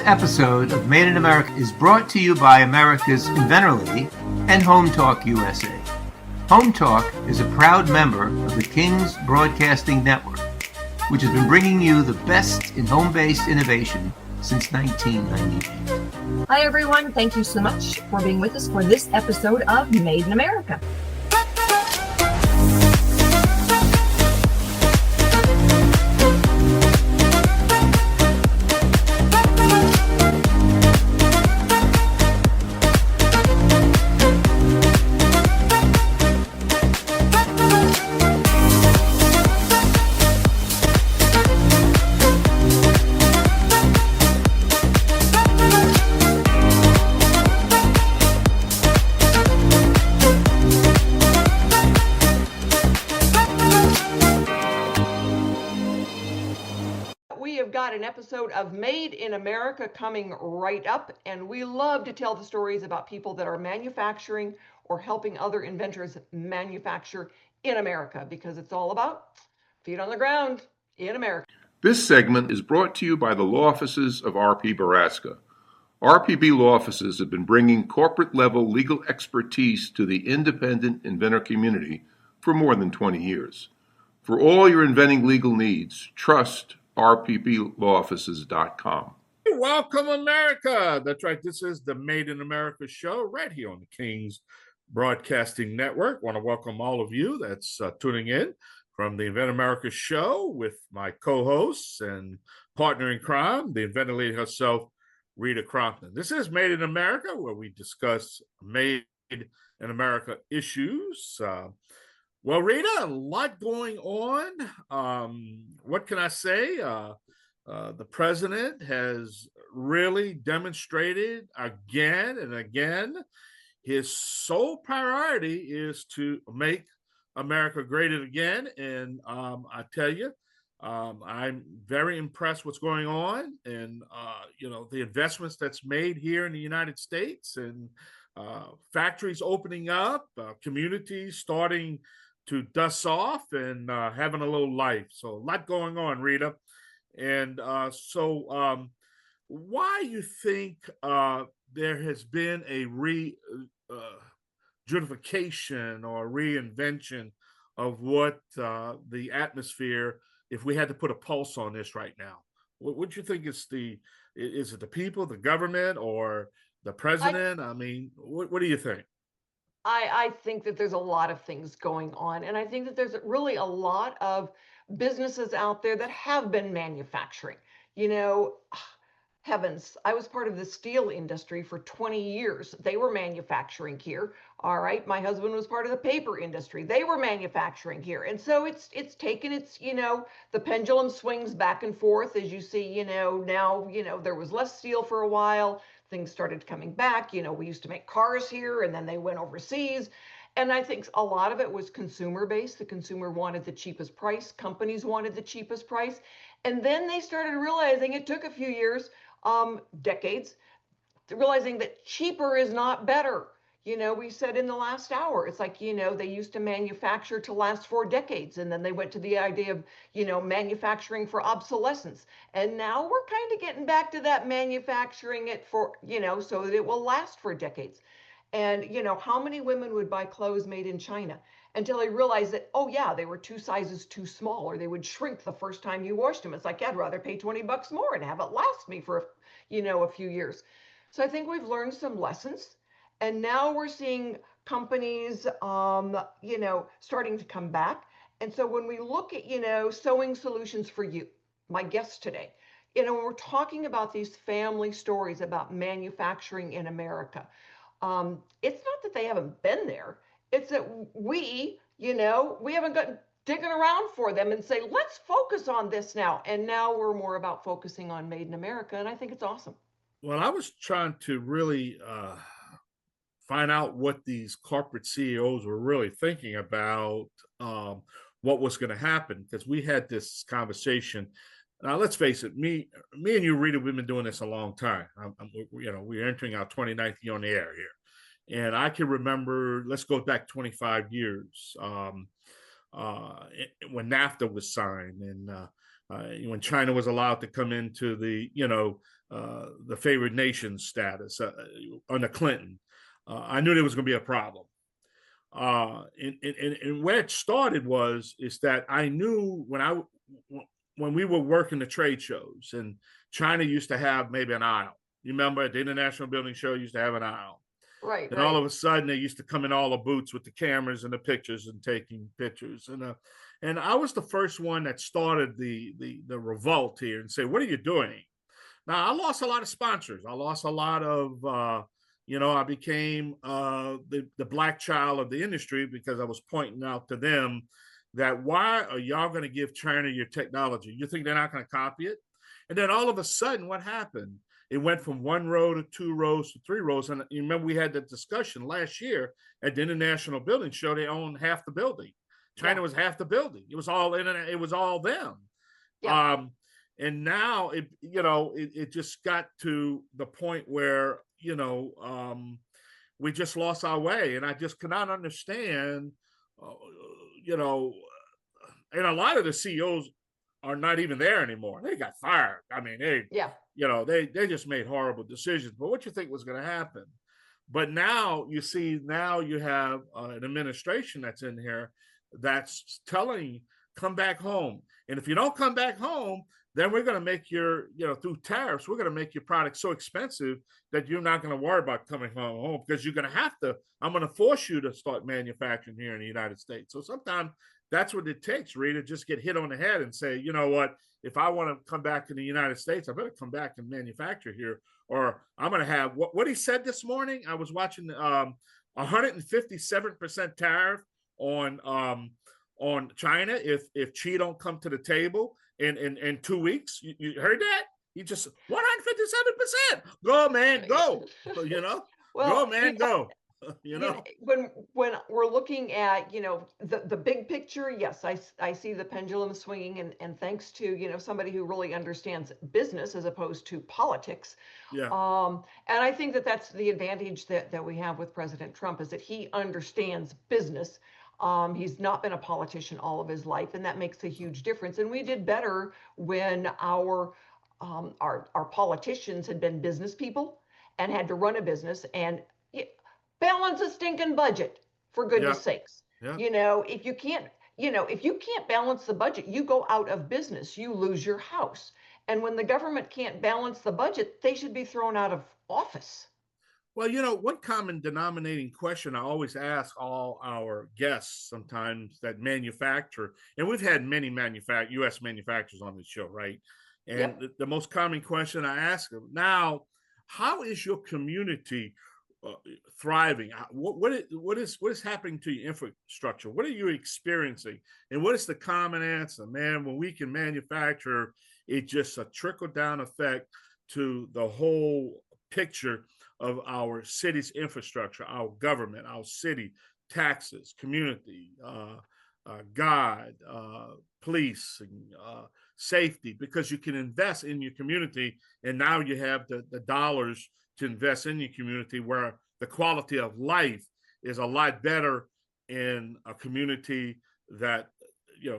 episode of Made in America is brought to you by America's Inventor Lady and Home Talk USA. Home Talk is a proud member of the King's Broadcasting Network, which has been bringing you the best in home-based innovation since 1998. Hi, everyone. Thank you so much for being with us for this episode of Made in America. An episode of Made in America coming right up, and we love to tell the stories about people that are manufacturing or helping other inventors manufacture in America, because it's all about feet on the ground in America. This segment is brought to you by the law offices of RP Baraska. RPB law offices have been bringing corporate-level legal expertise to the independent inventor community for more than 20 years. For all your inventing legal needs, trust rpblawoffices.com. Welcome, America. That's right. This is the Made in America show right here on the King's Broadcasting Network. I want to welcome all of you that's tuning in from the Invent America show with my co-hosts and partner in crime, the inventor lady herself, Rita Crompton. This is Made in America, where we discuss Made in America issues. Well, Rita, a lot going on. What can I say? The president has really demonstrated again and again his sole priority is to make America great again. And I tell you, I'm very impressed what's going on, and the investments that's made here in the United States, and factories opening up, communities starting to dust off and having a little life. So a lot going on, Rita. And why you think there has been a rejudification or reinvention of what the atmosphere, if we had to put a pulse on this right now? What do you think is it the people, the government, or the president? I mean, what do you think? I think that there's a lot of things going on, and I think that there's really a lot of businesses out there that have been manufacturing. Heavens, I was part of the steel industry for 20 years. They were manufacturing here. All right, my husband was part of the paper industry. They were manufacturing here. And so it's taken its, the pendulum swings back and forth, as you see, now, there was less steel for a while. Things started coming back. We used to make cars here, and then they went overseas. And I think a lot of it was consumer based. The consumer wanted the cheapest price. Companies wanted the cheapest price. And then they started realizing, it took a few years, decades, realizing that cheaper is not better. We said in the last hour, it's like, they used to manufacture to last 4 decades. And then they went to the idea of, manufacturing for obsolescence. And now we're kind of getting back to that, manufacturing it for, so that it will last for decades. And, how many women would buy clothes made in China until they realized that, oh, yeah, they were 2 sizes too small, or they would shrink the first time you washed them. It's like, I'd rather pay $20 more and have it last me for, a few years. So I think we've learned some lessons. And now we're seeing companies, starting to come back. And so when we look at, sewing solutions for you, my guest today, when we're talking about these family stories about manufacturing in America, it's not that they haven't been there. It's that we haven't gotten digging around for them and say, let's focus on this now. And now we're more about focusing on Made in America. And I think it's awesome. Well, I was trying to really find out what these corporate CEOs were really thinking about what was going to happen, because we had this conversation. Now, let's face it, me and you, Rita, we've been doing this a long time. We're entering our 29th year on the air here. And I can remember, let's go back 25 years when NAFTA was signed. And when China was allowed to come into the, the favored nation status under Clinton. I knew there was going to be a problem. And where it started is that I knew when we were working the trade shows, and China used to have maybe an aisle. You remember at the International Building Show, used to have an aisle. Right. And all of a sudden, they used to come in all the booths with the cameras and the pictures and taking pictures. And I was the first one that started the revolt here and say, "What are you doing?" Now, I lost a lot of sponsors. I lost a lot of, I became the black child of the industry because I was pointing out to them that why are y'all going to give China your technology? You think they're not going to copy it? And then all of a sudden, what happened? It went from 1 row to 2 rows to 3 rows. And you remember we had that discussion last year at the International Building Show. They owned half the building. China was half the building. It was all internet. It was all them. Yeah. And now it just got to the point where, we just lost our way. And I just cannot understand, and a lot of the CEOs are not even there anymore. They got fired. I mean, they just made horrible decisions. But what you think was going to happen? But now you have an administration that's in here that's telling you, come back home. And if you don't come back home, then we're going to make through tariffs, we're going to make your product so expensive that you're not going to worry about coming home because you're going to I'm going to force you to start manufacturing here in the United States. So sometimes that's what it takes, Rita, just get hit on the head and say, you know what, if I want to come back in the United States, I better come back and manufacture here, or I'm going to have what he said this morning. I was watching 157% tariff on China if Xi don't come to the table in 2 weeks. You heard that? He just 157%. Go, man, go. Go, man, go. When we're looking at the big picture, yes, I see the pendulum swinging, and thanks to somebody who really understands business as opposed to politics. Yeah. And I think that's the advantage that we have with President Trump, is that he understands business. He's not been a politician all of his life, and that makes a huge difference. And we did better when our politicians had been business people and had to run a business and balance a stinking budget, for goodness sakes. Yeah. If you can't balance the budget, you go out of business, you lose your house. And when the government can't balance the budget, they should be thrown out of office. Well, one common denominating question I always ask all our guests sometimes that manufacture, and we've had many U.S. manufacturers on this show, right? And the most common question I ask them, now, how is your community thriving? What is happening to your infrastructure? What are you experiencing? And what is the common answer? Man, when we can manufacture, it's just a trickle-down effect to the whole picture of our city's infrastructure, our government, our city, taxes, community, God, police, safety, because you can invest in your community, and now you have the dollars to invest in your community, where the quality of life is a lot better in a community that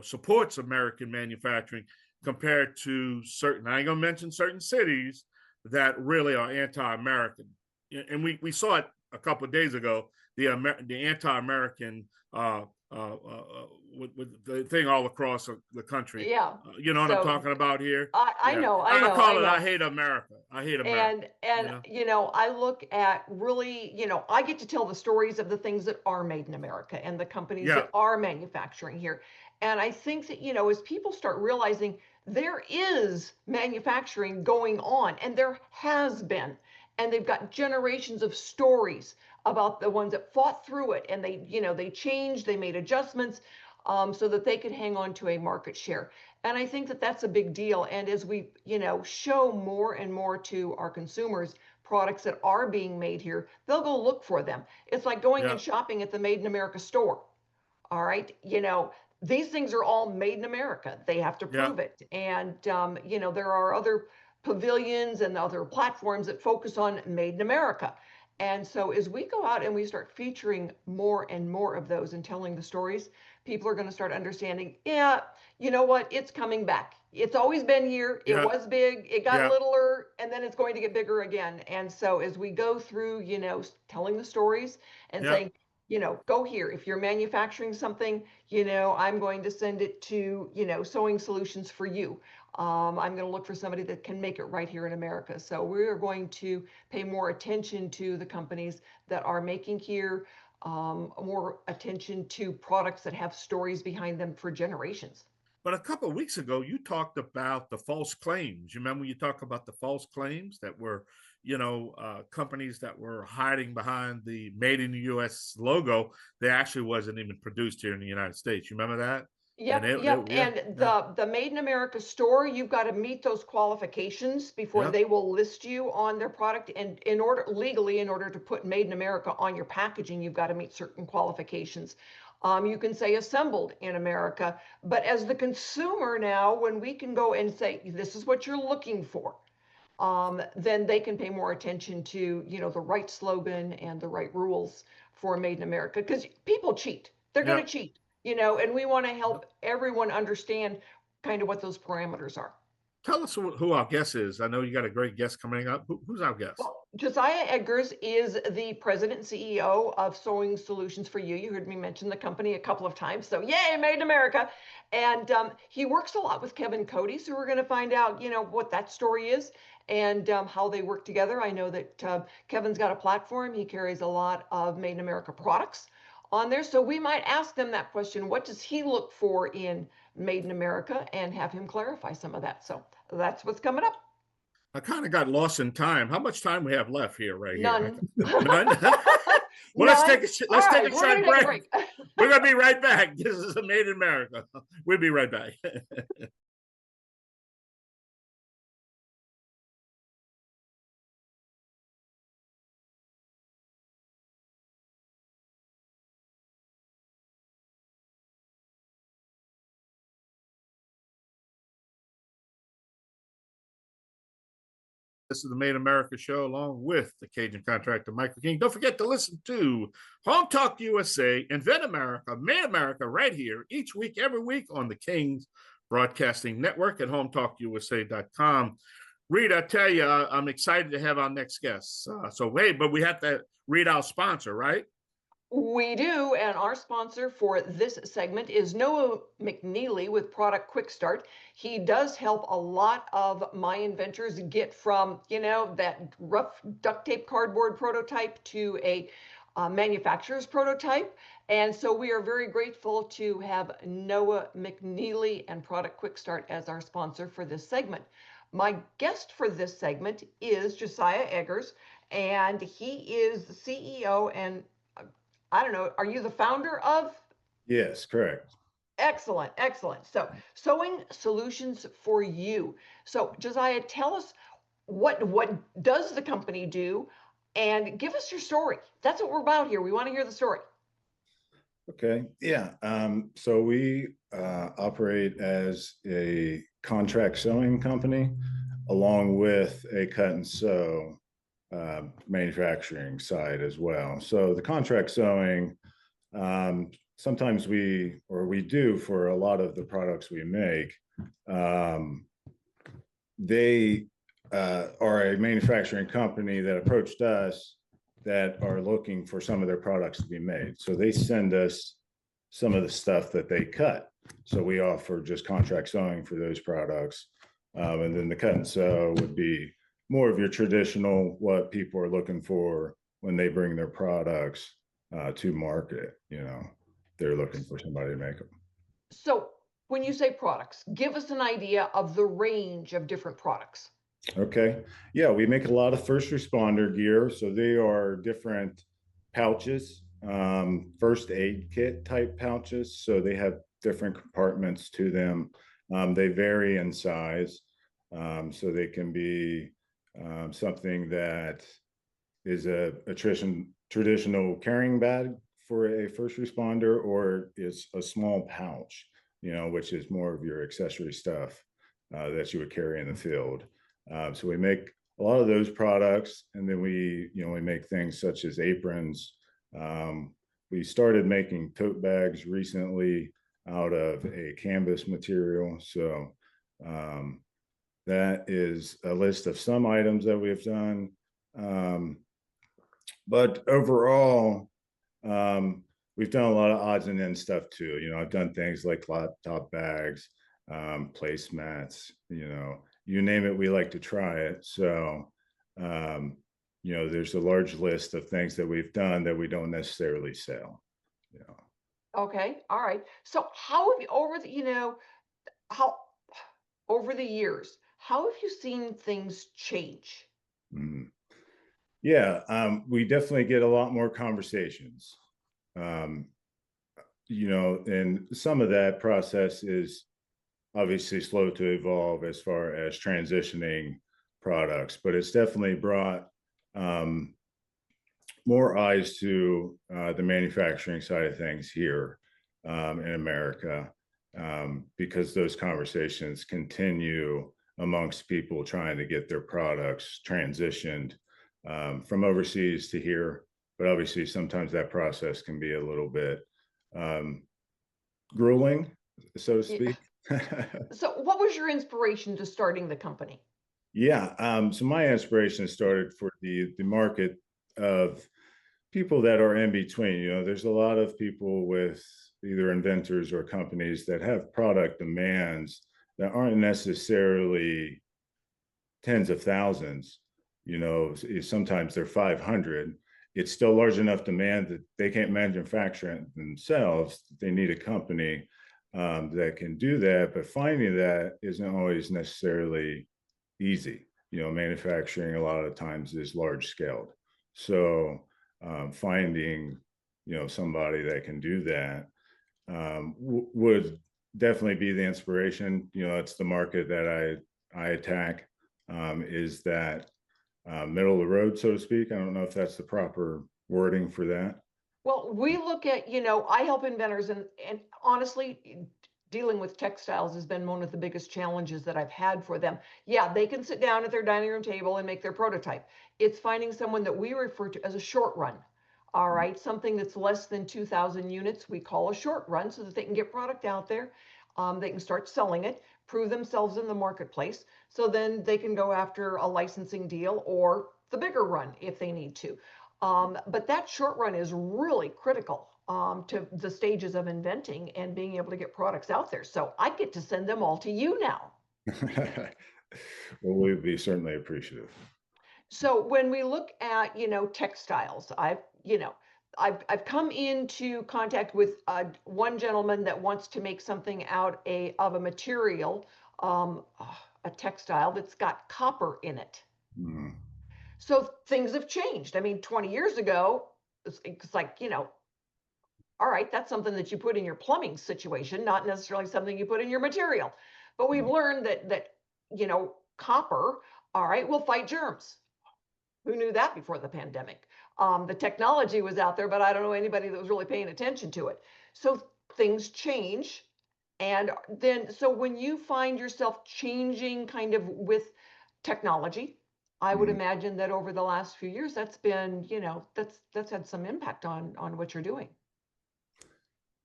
supports American manufacturing compared to certain, I ain't gonna mention certain cities that really are anti-American. And we saw it a couple of days ago, the anti-American with the thing all across the country. Yeah. You know what I'm talking about here? I know. I call it I hate America. I hate America. And I look at really, I get to tell the stories of the things that are made in America and the companies that are manufacturing here. And I think that, as people start realizing there is manufacturing going on, and there has been, and they've got generations of stories about the ones that fought through it, and they changed, they made adjustments so that they could hang on to a market share. And I think that that's a big deal. And as we, show more and more to our consumers products that are being made here, they'll go look for them. It's like going and shopping at the Made in America store. All right. These things are all made in America. They have to prove it. And, there are other pavilions and other platforms that focus on made in America. And so as we go out and we start featuring more and more of those and telling the stories, people are going to start understanding, you know what, it's coming back. it's always been here. It Yeah. was big, it got Yeah. littler, and then it's going to get bigger again. And so as we go through, telling the stories and Yeah. saying, go here. If you're manufacturing something, I'm going to send it to, Sewing Solutions for you. I'm going to look for somebody that can make it right here in America. So we're going to pay more attention to the companies that are making here, more attention to products that have stories behind them for generations. But a couple of weeks ago, you talked about the false claims. You remember you talked about the false claims that were, companies that were hiding behind the Made in the U.S. logo. They actually wasn't even produced here in the United States. You remember that? Yep, and the Made in America store, you've got to meet those qualifications before they will list you on their product. And in order to put Made in America on your packaging, you've got to meet certain qualifications. You can say assembled in America, but as the consumer now, when we can go and say, this is what you're looking for, then they can pay more attention to, the right slogan and the right rules for Made in America, because people cheat. They're going to cheat, and we want to help everyone understand kind of what those parameters are. Tell us who our guest is. I know you got a great guest coming up. Who's our guest? Well, Josiah Eggers is the president and CEO of Sewing Solutions for You. You heard me mention the company a couple of times. So yay, Made in America. And he works a lot with Kevin Cody. So we're going to find out, what that story is and how they work together. I know that Kevin's got a platform. He carries a lot of Made in America products on there. So we might ask them that question. What does he look for in Made in America, and have him clarify some of that. So that's what's coming up. I kind of got lost in time. How much time we have left here? None. None. Well, let's take a short break. We're going to be right back. This is Made in America. We'll be right back. This is the Made in America show, along with the Cajun contractor, Michael King. Don't forget to listen to Home Talk USA, Invent America, Made America, right here, each week, every week on the King's Broadcasting Network at hometalkusa.com. Rita, I tell you, I'm excited to have our next guest. But we have to read our sponsor, right? We do, and our sponsor for this segment is Noah McNeely with Product Quick Start. He does help a lot of my inventors get from, that rough duct tape cardboard prototype to a manufacturer's prototype. And so we are very grateful to have Noah McNeely and Product Quick Start as our sponsor for this segment. My guest for this segment is Josiah Eggers, and he is the CEO and I don't know, are you the founder of? Yes, correct. Excellent, excellent. So Sewing Solutions for You. So Josiah, tell us what does the company do, and give us your story. That's what we're about here. We want to hear the story. Okay. Yeah. So we operate as a contract sewing company along with a cut and sew manufacturing side as well. So the contract sewing, sometimes we do for a lot of the products we make, they are a manufacturing company that approached us that are looking for some of their products to be made. So they send us some of the stuff that they cut. So we offer just contract sewing for those products. And then the cut and sew would be more of your traditional, what people are looking for when they bring their products to market. They're looking for somebody to make them. So when you say products, give us an idea of the range of different products. Okay. Yeah, we make a lot of first responder gear. So they are different pouches, first aid kit type pouches. So they have different compartments to them. They vary in size. So they can be something that is a traditional carrying bag for a first responder, or is a small pouch, which is more of your accessory stuff that you would carry in the field. So we make a lot of those products, and then we make things such as aprons. We started making tote bags recently out of a canvas material. So That is a list of some items that we've done. But overall, we've done a lot of odds and ends stuff too. I've done things like laptop bags, placemats, you name it, we like to try it. So, there's a large list of things that we've done that we don't necessarily sell. Okay. All right. So how have you how over the years, how have you seen things change? Mhm. Yeah, we definitely get a lot more conversations. Um, and some of that process is obviously slow to evolve as far as transitioning products, but it's definitely brought um, more eyes to the manufacturing side of things here in America, because those conversations continue amongst people trying to get their products transitioned from overseas to here. But obviously, sometimes that process can be a little bit um, grueling, so to Yeah. speak. So what was your inspiration to starting the company? Yeah. So my inspiration started for the market of people that are in between. There's a lot of people with either inventors or companies that have product demands that aren't necessarily tens of thousands. Sometimes they're 500. It's still large enough demand that they can't manufacture it themselves. They need a company that can do that, but finding that isn't always necessarily easy. Manufacturing a lot of times is large scaled. So finding, somebody that can do that would definitely be the inspiration. It's the market that I attack, is that middle of the road, so to speak. I don't know if that's the proper wording for that. Well, we look at, I help inventors and honestly, dealing with textiles has been one of the biggest challenges that I've had for them. Yeah, they can sit down at their dining room table and make their prototype. It's finding someone that we refer to as a short run. All right, something that's less than 2,000 units, we call a short run so that they can get product out there. They can start selling it, prove themselves in the marketplace. So then they can go after a licensing deal or the bigger run if they need to. But that short run is really critical to the stages of inventing and being able to get products out there. So I get to send them all to you now. Well, we'd be certainly appreciative. So when we look at, textiles, I've come into contact with one gentleman that wants to make something of a material, a textile that's got copper in it. Mm. So things have changed. I mean, 20 years ago, it's like, all right, that's something that you put in your plumbing situation, not necessarily something you put in your material. But we've learned that copper, all right, will fight germs. Who knew that before the pandemic? The technology was out there, but I don't know anybody that was really paying attention to it. So things change. And then, so when you find yourself changing kind of with technology, I would imagine that over the last few years, that's been, that's had some impact on what you're doing.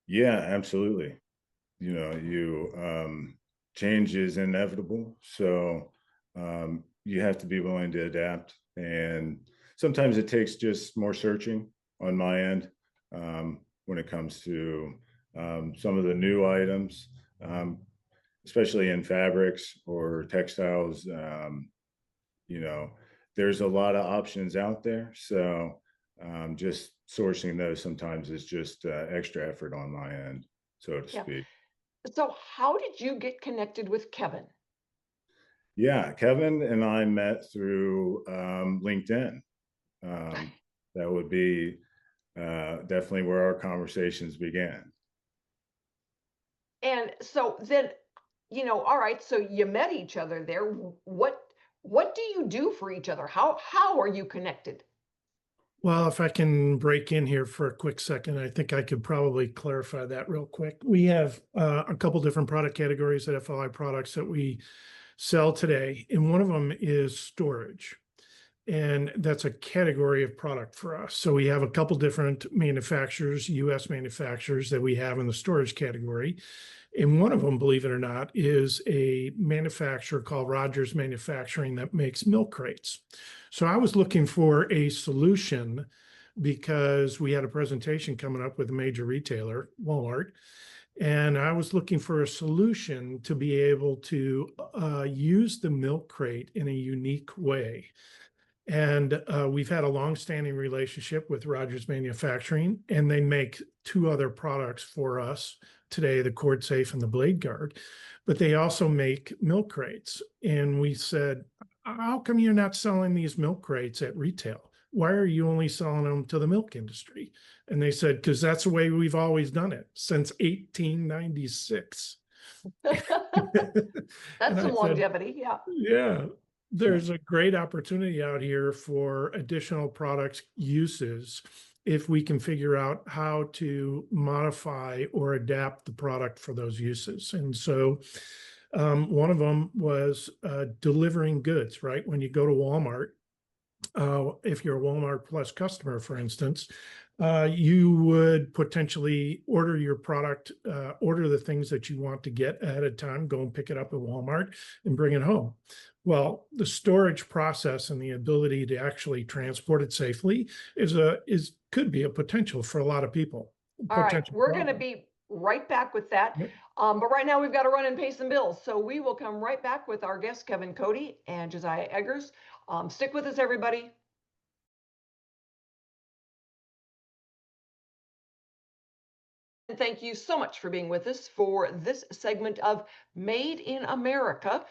Yeah, absolutely. Change is inevitable. So you have to be willing to adapt. And sometimes it takes just more searching on my end when it comes to some of the new items, especially in fabrics or textiles. There's a lot of options out there. So just sourcing those sometimes is just extra effort on my end, so to Yeah. speak. So how did you get connected with Kevin? Yeah, Kevin and I met through LinkedIn. That would be definitely where our conversations began. And so then, all right, so you met each other there. What do you do for each other? How are you connected? Well, if I can break in here for a quick second, I think I could probably clarify that real quick. We have a couple different product categories at FLI Products that we sell today, and one of them is storage. And that's a category of product for us. So we have a couple different manufacturers, US manufacturers that we have in the storage category. And one of them, believe it or not, is a manufacturer called Rogers Manufacturing that makes milk crates. So I was looking for a solution because we had a presentation coming up with a major retailer, Walmart, and I was looking for a solution to be able to use the milk crate in a unique way. And we've had a long-standing relationship with Rogers Manufacturing, and they make two other products for us today, the Cordsafe and the Blade Guard, but they also make milk crates. And we said, how come you're not selling these milk crates at retail? Why are you only selling them to the milk industry? And they said, because that's the way we've always done it since 1896. That's some said, longevity. Yeah. Yeah. There's a great opportunity out here for additional product uses if we can figure out how to modify or adapt the product for those uses. And so one of them was delivering goods, right? When you go to Walmart, if you're a Walmart Plus customer, for instance, you would potentially order your product, order the things that you want to get ahead of time, go and pick it up at Walmart and bring it home. Well, the storage process and the ability to actually transport it safely could be a potential for a lot of people. All right, we're going to be right back with that. Yep. But right now we've got to run and pay some bills. So we will come right back with our guests, Kevin Cody and Josiah Eggers. Stick with us, everybody. And thank you so much for being with us for this segment of Made in America,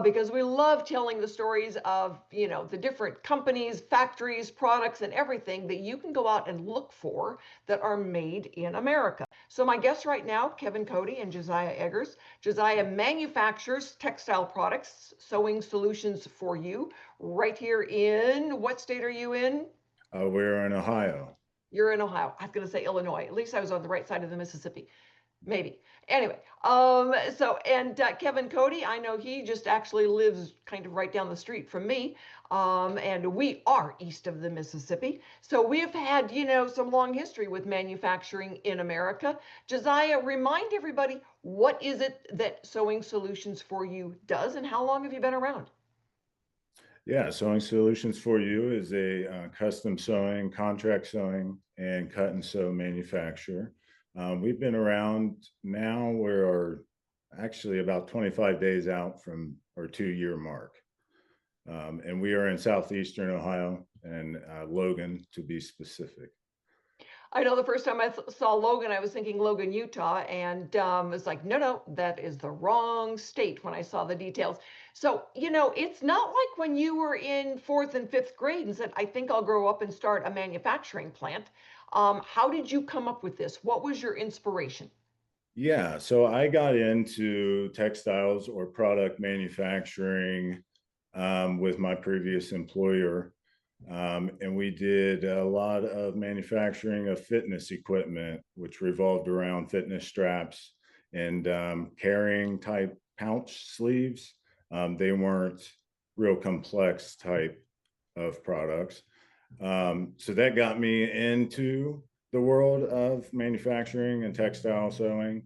because we love telling the stories of, the different companies, factories, products, and everything that you can go out and look for that are made in America. So my guests right now, Kevin Cody and Josiah Eggers. Josiah manufactures textile products, sewing solutions for you right here in, what state are you in? We're in Ohio. You're in Ohio. I was going to say Illinois. At least I was on the right side of the Mississippi. Maybe. Anyway, Kevin Cody, I know he just actually lives kind of right down the street from me. And we are east of the Mississippi. So we've had, some long history with manufacturing in America. Josiah, remind everybody, what is it that Sewing Solutions for You does and how long have you been around? Yeah, Sewing Solutions for You is a custom sewing, contract sewing, and cut and sew manufacturer. We've been around now. We're actually about 25 days out from our 2-year mark. And we are in southeastern Ohio and Logan, to be specific. I know the first time I saw Logan, I was thinking Logan, Utah, and it's like, no, that is the wrong state when I saw the details. So, it's not like when you were in 4th and 5th grade and said, I think I'll grow up and start a manufacturing plant. How did you come up with this? What was your inspiration? Yeah, so I got into textiles or product manufacturing with my previous employer. And we did a lot of manufacturing of fitness equipment, which revolved around fitness straps and carrying type pouch sleeves. They weren't real complex type of products. So that got me into the world of manufacturing and textile sewing.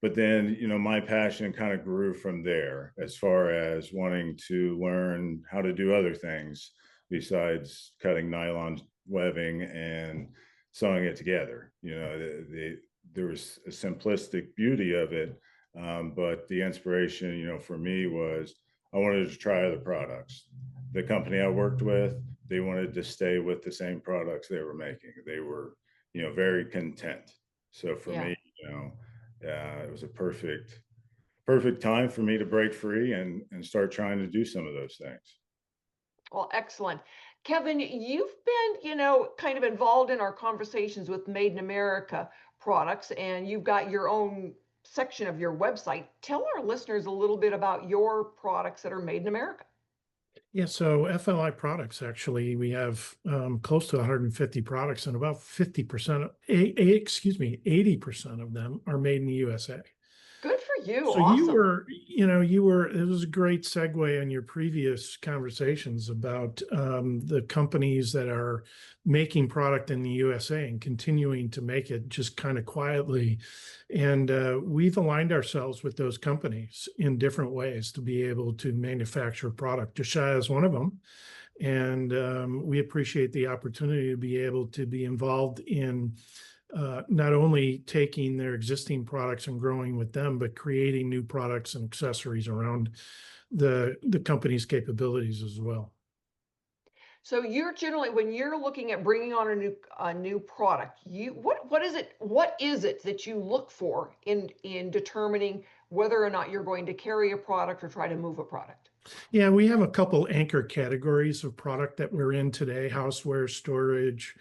But then, my passion kind of grew from there as far as wanting to learn how to do other things besides cutting nylon webbing and sewing it together. There was a simplistic beauty of it. But the inspiration, for me was I wanted to try other products. The company I worked with, they wanted to stay with the same products they were making. They were, very content. So for me, it was a perfect time for me to break free and start trying to do some of those things. Well, excellent. Kevin, you've been, kind of involved in our conversations with Made in America products, and you've got your own section of your website. Tell our listeners a little bit about your products that are made in America. Yeah, so FLI Products, actually, we have close to 150 products, and about 80% of them are made in the USA. Good for you. So Awesome. it was a great segue in your previous conversations about the companies that are making product in the USA and continuing to make it just kind of quietly. And we've aligned ourselves with those companies in different ways to be able to manufacture product. Josiah is one of them. And we appreciate the opportunity to be able to be involved in not only taking their existing products and growing with them, but creating new products and accessories around the company's capabilities as well. So you're generally, when you're looking at bringing on a new product, what is it that you look for in determining whether or not you're going to carry a product or try to move a product? Yeah, we have a couple anchor categories of product that we're in today: houseware, storage,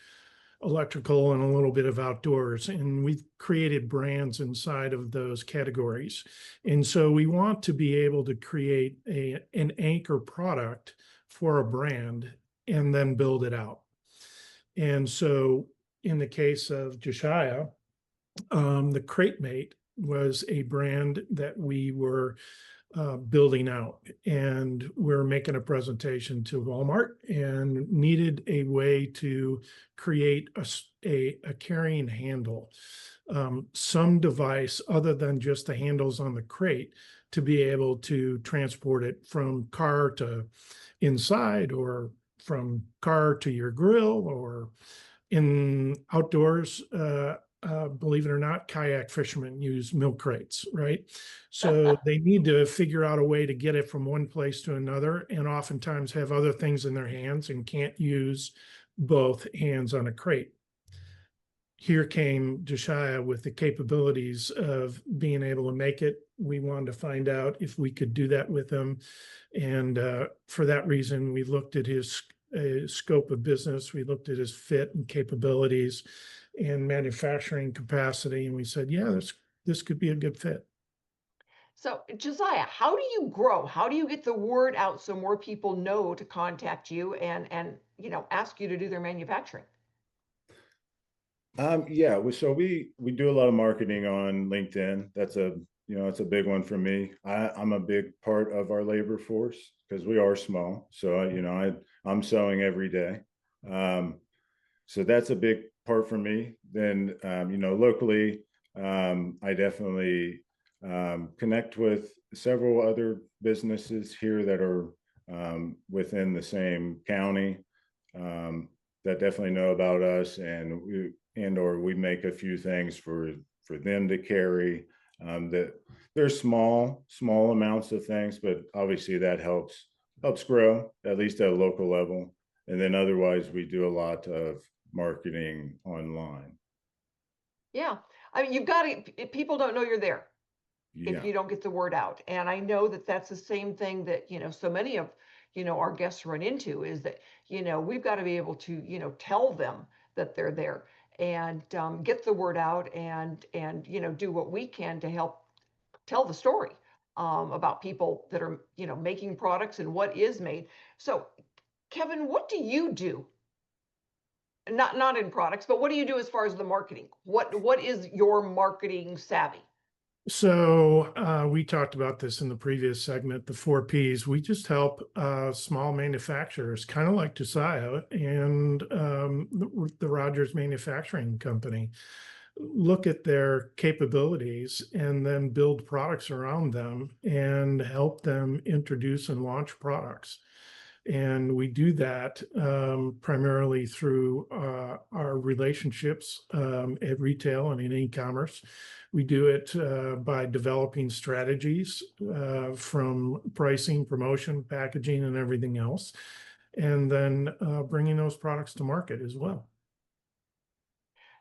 electrical, and a little bit of outdoors. And we've created brands inside of those categories. And so we want to be able to create an anchor product for a brand and then build it out. And so in the case of Josiah, the Crate Mate was a brand that we were building out, and we're making a presentation to Walmart and needed a way to create a carrying handle, some device other than just the handles on the crate to be able to transport it from car to inside, or from car to your grill, or in outdoors. Believe it or not, kayak fishermen use milk crates, right? So they need to figure out a way to get it from one place to another, and oftentimes have other things in their hands and can't use both hands on a crate. Here came Josiah with the capabilities of being able to make it. We wanted to find out if we could do that with him. And for that reason, we looked at his scope of business. We looked at his fit and capabilities and manufacturing capacity. And we said, yeah, this could be a good fit. So Josiah, how do you grow? How do you get the word out so more people know to contact you and ask you to do their manufacturing? Yeah, so we do a lot of marketing on LinkedIn. That's it's a big one for me. I'm a big part of our labor force because we are small. So I'm sewing every day. So that's a big part for me. Then locally, I definitely connect with several other businesses here that are within the same county that definitely know about us, and we make a few things for them to carry. That there's small amounts of things, but obviously that helps grow, at least at a local level. And then otherwise, we do a lot of marketing online. Yeah. I mean, you've got to, people don't know you're there Yeah. if you don't get the word out. And I know that that's the same thing that, so many of, our guests run into is that, we've got to be able to, tell them that they're there and get the word out and, do what we can to help tell the story about people that are, making products and what is made. So Kevin, what do you do? Not in products, but what do you do as far as the marketing? What is your marketing savvy? So we talked about this in the previous segment, the 4 Ps. We just help small manufacturers, kind of like Josiah and the Rogers Manufacturing Company, look at their capabilities and then build products around them and help them introduce and launch products. And we do that primarily through our relationships at retail and in e-commerce. We do it by developing strategies from pricing, promotion, packaging, and everything else, and then bringing those products to market as well.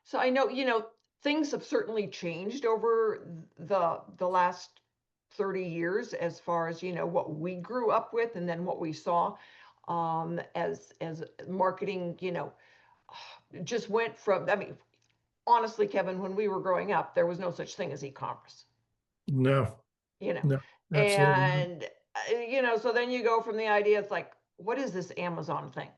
So I know, things have certainly changed over the last 30 years as far as, what we grew up with and then what we saw as marketing, just went from, I mean, honestly, Kevin, when we were growing up, there was no such thing as e-commerce. No, no, absolutely not. And, so then you go from the idea, it's like, what is this Amazon thing?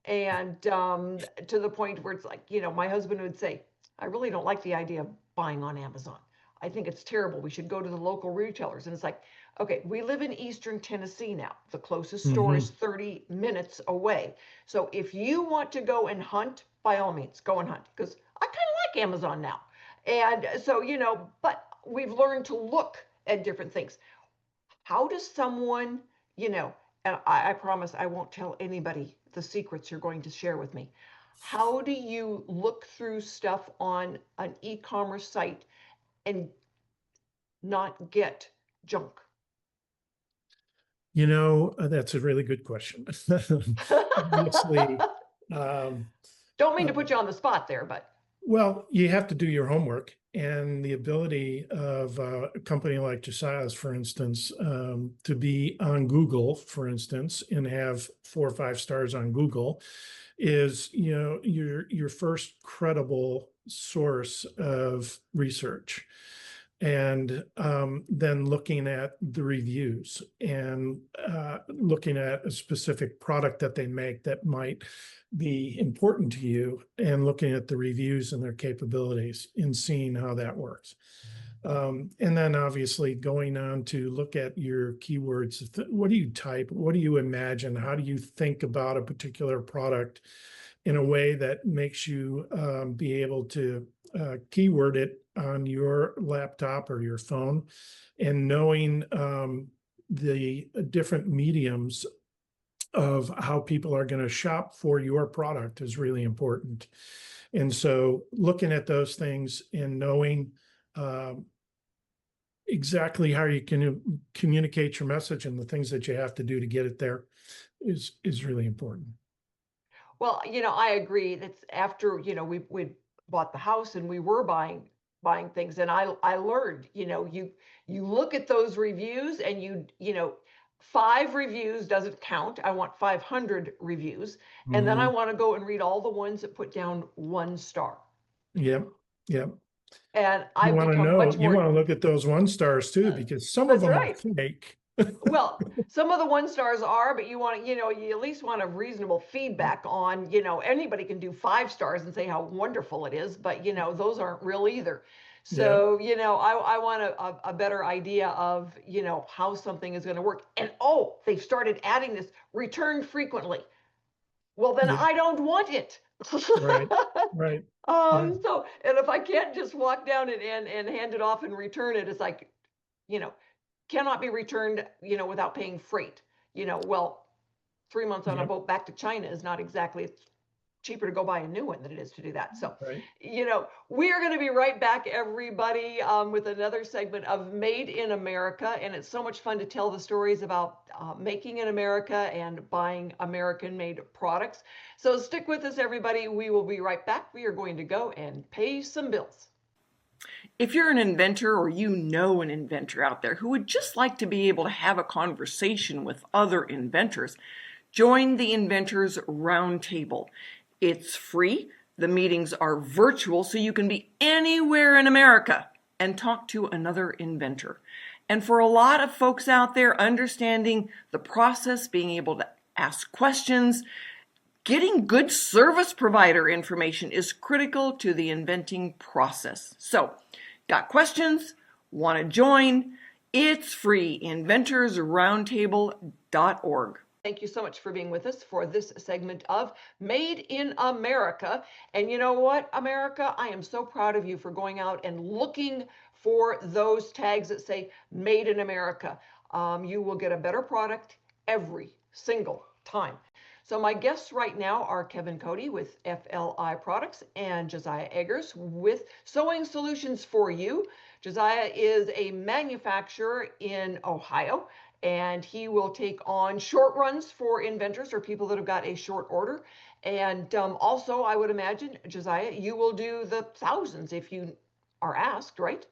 And to the point where it's like, my husband would say, I really don't like the idea of buying on Amazon. I think it's terrible. We should go to the local retailers. And it's like, okay, we live in Eastern Tennessee now. The closest store is 30 minutes away. So if you want to go and hunt, by all means, go and hunt, because I kind of like Amazon now. And so, but we've learned to look at different things. How does someone, and I promise I won't tell anybody the secrets you're going to share with me. How do you look through stuff on an e-commerce site and not get junk? That's a really good question. Obviously, don't mean to put you on the spot there, but. Well, you have to do your homework, and the ability of a company like Josiah's, for instance, to be on Google, for instance, and have 4 or 5 stars on Google is, your first credible source of research. And then looking at the reviews and looking at a specific product that they make that might be important to you, and looking at the reviews and their capabilities and seeing how that works. And then obviously going on to look at your keywords. What do you type? What do you imagine? How do you think about a particular product in a way that makes you be able to keyword it on your laptop or your phone, and knowing the different mediums of how people are going to shop for your product is really important. And so looking at those things and knowing exactly how you can communicate your message and the things that you have to do to get it there is really important. Well, I agree. That's after, we bought the house and we were buying things, and I learned, you look at those reviews, and you 5 reviews doesn't count. I want 500 reviews. And then I want to go and read all the ones that put down 1 star. Yep. And You want to look at those 1 stars too, because some of them are fake. Well, some of the 1 stars are, but you want, you at least want a reasonable feedback on, anybody can do 5 stars and say how wonderful it is, but those aren't real either. So, I want a better idea of, how something is going to work. And they've started adding this return frequently. Well, then I don't want it. Right. So, and if I can't just walk down and hand it off and return it, it's like, cannot be returned, without paying freight. Well, 3 months on a boat back to China is not exactly, it's cheaper to go buy a new one than it is to do that. So, we are going to be right back, everybody, with another segment of Made in America. And it's so much fun to tell the stories about making in America and buying American-made products. So stick with us, everybody. We will be right back. We are going to go and pay some bills. If you're an inventor, or an inventor out there who would just like to be able to have a conversation with other inventors, join the Inventors Roundtable. It's free. The meetings are virtual, so you can be anywhere in America and talk to another inventor. And for a lot of folks out there, understanding the process, being able to ask questions, getting good service provider information is critical to the inventing process. So, got questions? Want to join? It's free. inventorsroundtable.org. Thank you so much for being with us for this segment of Made in America. And you know what, America? I am so proud of you for going out and looking for those tags that say Made in America. You will get a better product every single time. So my guests right now are Kevin Cody with FLI Products and Josiah Eggers with Sewing Solutions for You. Josiah is a manufacturer in Ohio, and he will take on short runs for inventors or people that have got a short order. And also, I would imagine, Josiah, you will do the thousands if you are asked, right?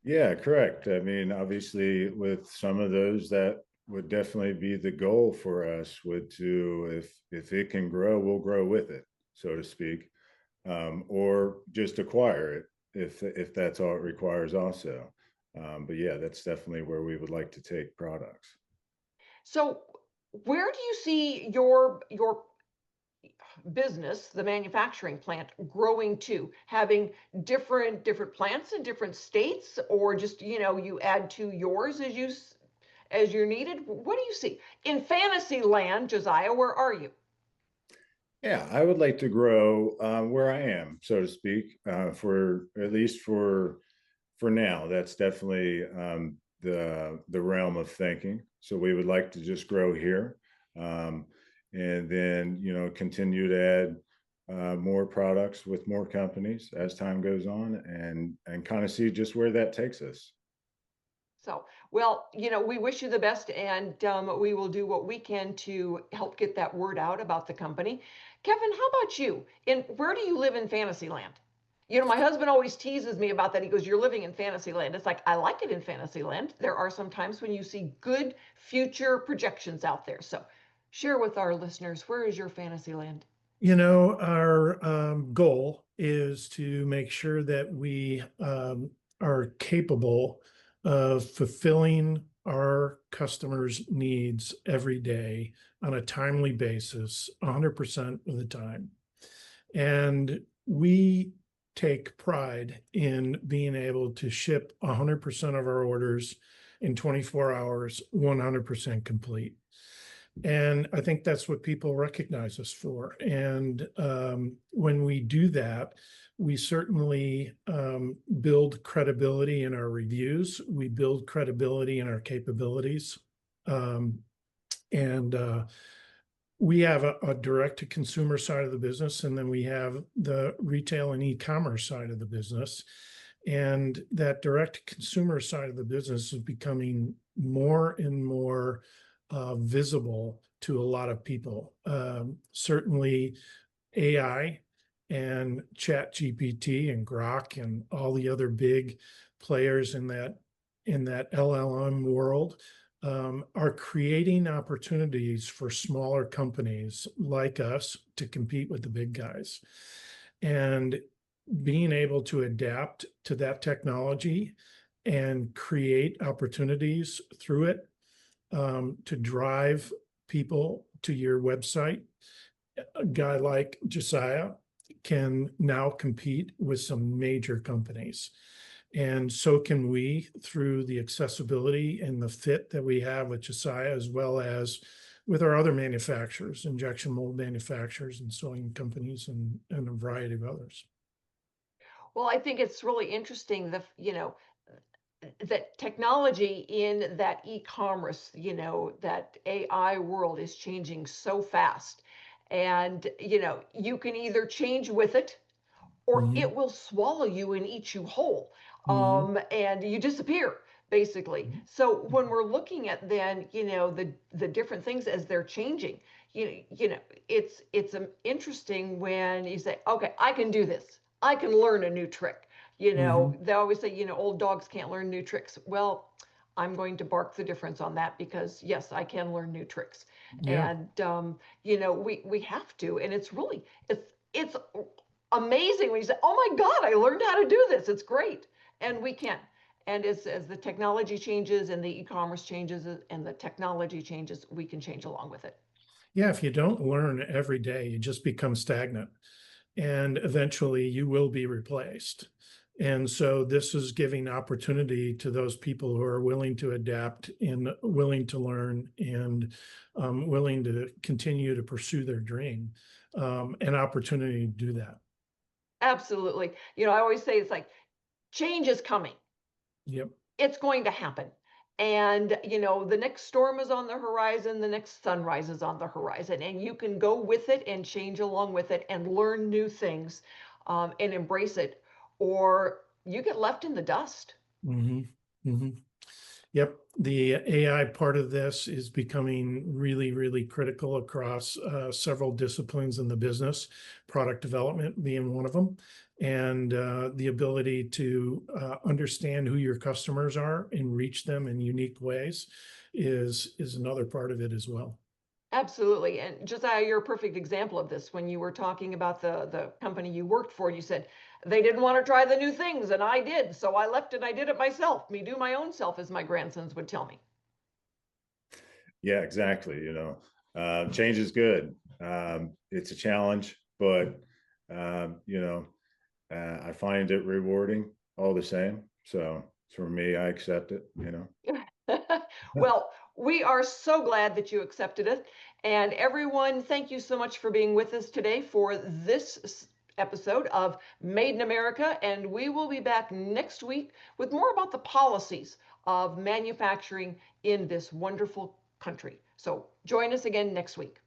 Yeah, correct. I mean, obviously, with some of those, that would definitely be the goal for us, if it can grow, we'll grow with it, so to speak, or just acquire it if that's all it requires also. But yeah, that's definitely where we would like to take products. So where do you see your business, the manufacturing plant, growing too, having different plants in different states, or just, you add to yours as you're needed? What do you see in fantasy land, Josiah? Where are you? Yeah, I would like to grow where I am, so to speak, for at least for now. That's definitely the realm of thinking. So we would like to just grow here, and then continue to add more products with more companies as time goes on, and kind of see just where that takes us. So, well, we wish you the best, and we will do what we can to help get that word out about the company. Kevin, how about you? Where do you live in Fantasyland? My husband always teases me about that. He goes, "You're living in Fantasyland." It's like, I like it in Fantasyland. There are some times when you see good future projections out there. So, share with our listeners, where is your Fantasyland? Our goal is to make sure that we are capable of fulfilling our customers' needs every day on a timely basis, 100% of the time. And we take pride in being able to ship 100% of our orders in 24 hours, 100% complete. And I think that's what people recognize us for. And when we do that, we certainly build credibility in our reviews. We build credibility in our capabilities. And we have a direct-to-consumer side of the business, and then we have the retail and e-commerce side of the business. And that direct-to-consumer side of the business is becoming more and more visible to a lot of people. Certainly AI and Chat GPT and Grok and all the other big players in that LLM world are creating opportunities for smaller companies like us to compete with the big guys. And being able to adapt to that technology and create opportunities through it to drive people to your website. A guy like Josiah can now compete with some major companies. And so can we, through the accessibility and the fit that we have with Josiah, as well as with our other manufacturers, injection mold manufacturers and sewing companies, and a variety of others. Well, I think it's really interesting that technology in that e-commerce, that AI world is changing so fast. And, you can either change with it, or it will swallow you and eat you whole. And you disappear, basically. So when we're looking at then, the different things as they're changing, it's interesting when you say, okay, I can do this. I can learn a new trick. They always say, old dogs can't learn new tricks. Well, I'm going to bark the difference on that, because yes, I can learn new tricks. Yeah. And we have to. And it's really it's amazing when you say, "Oh my God, I learned how to do this." It's great, and we can. And as the technology changes and the e-commerce changes and the technology changes, we can change along with it. Yeah, if you don't learn every day, you just become stagnant, and eventually you will be replaced. And so this is giving opportunity to those people who are willing to adapt and willing to learn and willing to continue to pursue their dream, an opportunity to do that. Absolutely. I always say it's like change is coming. Yep. It's going to happen. And, the next storm is on the horizon, the next sunrise is on the horizon, and you can go with it and change along with it and learn new things, and embrace it, or you get left in the dust. Yep. The AI part of this is becoming really, really critical across several disciplines in the business, product development being one of them, and the ability to understand who your customers are and reach them in unique ways is another part of it as well. Absolutely. And Josiah, you're a perfect example of this. When you were talking about the company you worked for, you said they didn't want to try the new things, and I did. So I left and I did it myself. Me do my own self, as my grandsons would tell me. Yeah, exactly. Change is good. It's a challenge, but I find it rewarding all the same. So for me, I accept it. Well, we are so glad that you accepted it. And everyone, thank you so much for being with us today for this episode of Made in America. And we will be back next week with more about the policies of manufacturing in this wonderful country. So join us again next week.